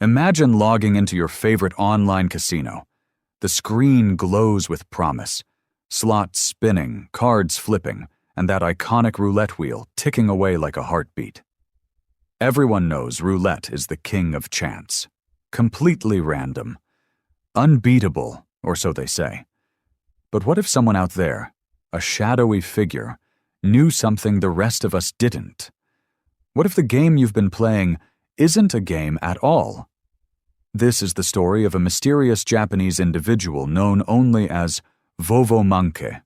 Imagine logging into your favorite online casino. The screen glows with promise. Slots spinning, cards flipping, and that iconic roulette wheel ticking away like a heartbeat. Everyone knows roulette is the king of chance. Completely random. Unbeatable, or so they say. But what if someone out there, a shadowy figure, knew something the rest of us didn't? What if the game you've been playing isn't a game at all? This is the story of a mysterious Japanese individual known only as Vovomanke.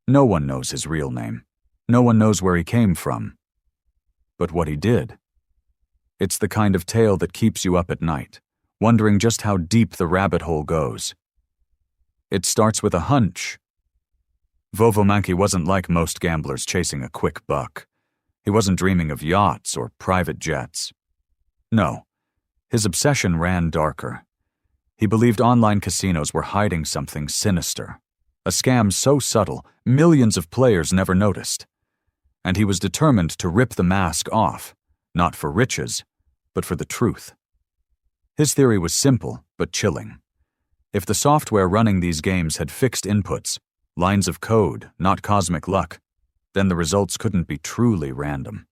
No one knows his real name. No one knows where he came from. But what he did. It's the kind of tale that keeps you up at night, wondering just how deep the rabbit hole goes. It starts with a hunch. Vovomanke wasn't like most gamblers chasing a quick buck. He wasn't dreaming of yachts or private jets. No, his obsession ran darker. He believed online casinos were hiding something sinister, a scam so subtle millions of players never noticed. And he was determined to rip the mask off, not for riches, but for the truth. His theory was simple but chilling. If the software running these games had fixed inputs, lines of code, not cosmic luck, then the results couldn't be truly random.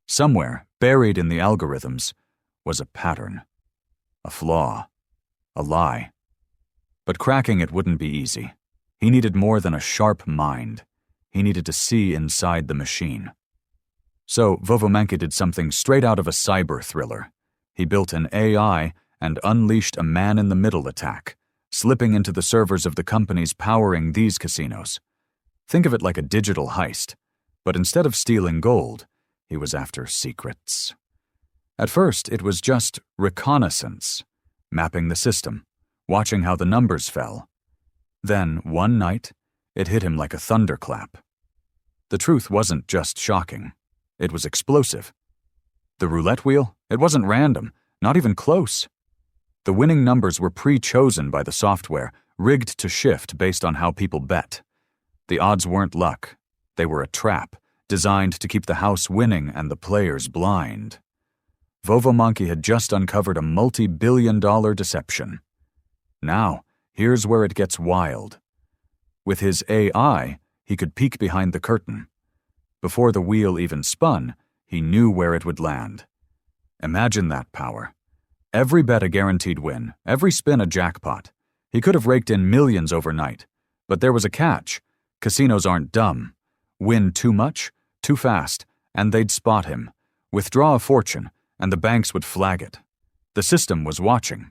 Somewhere, buried in the algorithms, was a pattern, a flaw, a lie. But cracking it wouldn't be easy. He needed more than a sharp mind. He needed to see inside the machine. So Vovomanke did something straight out of a cyber thriller. He built an AI and unleashed a man-in-the-middle attack, slipping into the servers of the companies powering these casinos. Think of it like a digital heist, but instead of stealing gold, he was after secrets. At first, it was just reconnaissance, mapping the system, watching how the numbers fell. Then, one night, it hit him like a thunderclap. The truth wasn't just shocking. It was explosive. The roulette wheel? It wasn't random, not even close. The winning numbers were pre-chosen by the software, rigged to shift based on how people bet. The odds weren't luck. They were a trap, designed to keep the house winning and the players blind. Vovomanke had just uncovered a multi-billion-dollar deception. Now, here's where it gets wild. With his AI, he could peek behind the curtain. Before the wheel even spun, he knew where it would land. Imagine that power. Every bet a guaranteed win, every spin a jackpot. He could have raked in millions overnight. But there was a catch. Casinos aren't dumb. Win too much, too fast, and they'd spot him. Withdraw a fortune, and the banks would flag it. The system was watching.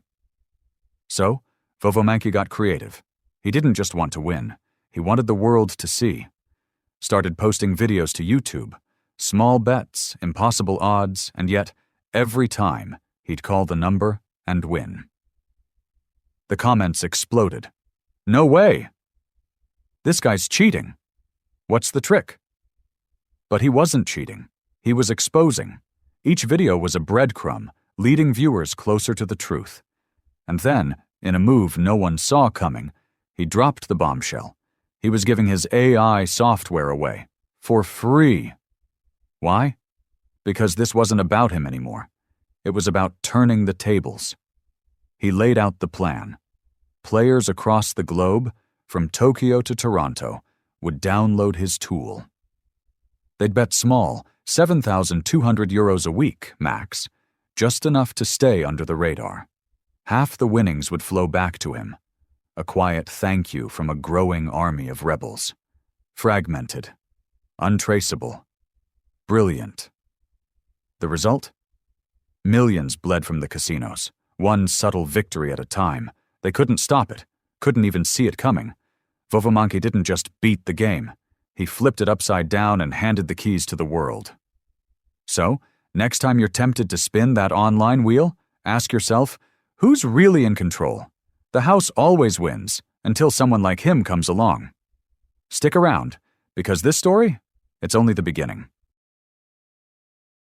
So, Vovomanke got creative. He didn't just want to win. He wanted the world to see. Started posting videos to YouTube. Small bets, impossible odds, and yet, every time, he'd call the number and win. The comments exploded. No way! This guy's cheating. What's the trick? But he wasn't cheating. He was exposing. Each video was a breadcrumb, leading viewers closer to the truth. And then, in a move no one saw coming, he dropped the bombshell. He was giving his AI software away. For free. Why? Because this wasn't about him anymore. It was about turning the tables. He laid out the plan. Players across the globe, from Tokyo to Toronto, would download his tool. They'd bet small, 7,200 euros a week, max, just enough to stay under the radar. Half the winnings would flow back to him. A quiet thank you from a growing army of rebels. Fragmented. Untraceable. Brilliant. The result? Millions bled from the casinos, one subtle victory at a time. They couldn't stop it, couldn't even see it coming. Vovomanke didn't just beat the game. He flipped it upside down and handed the keys to the world. So, next time you're tempted to spin that online wheel, ask yourself, who's really in control? The house always wins, until someone like him comes along. Stick around, because this story, it's only the beginning.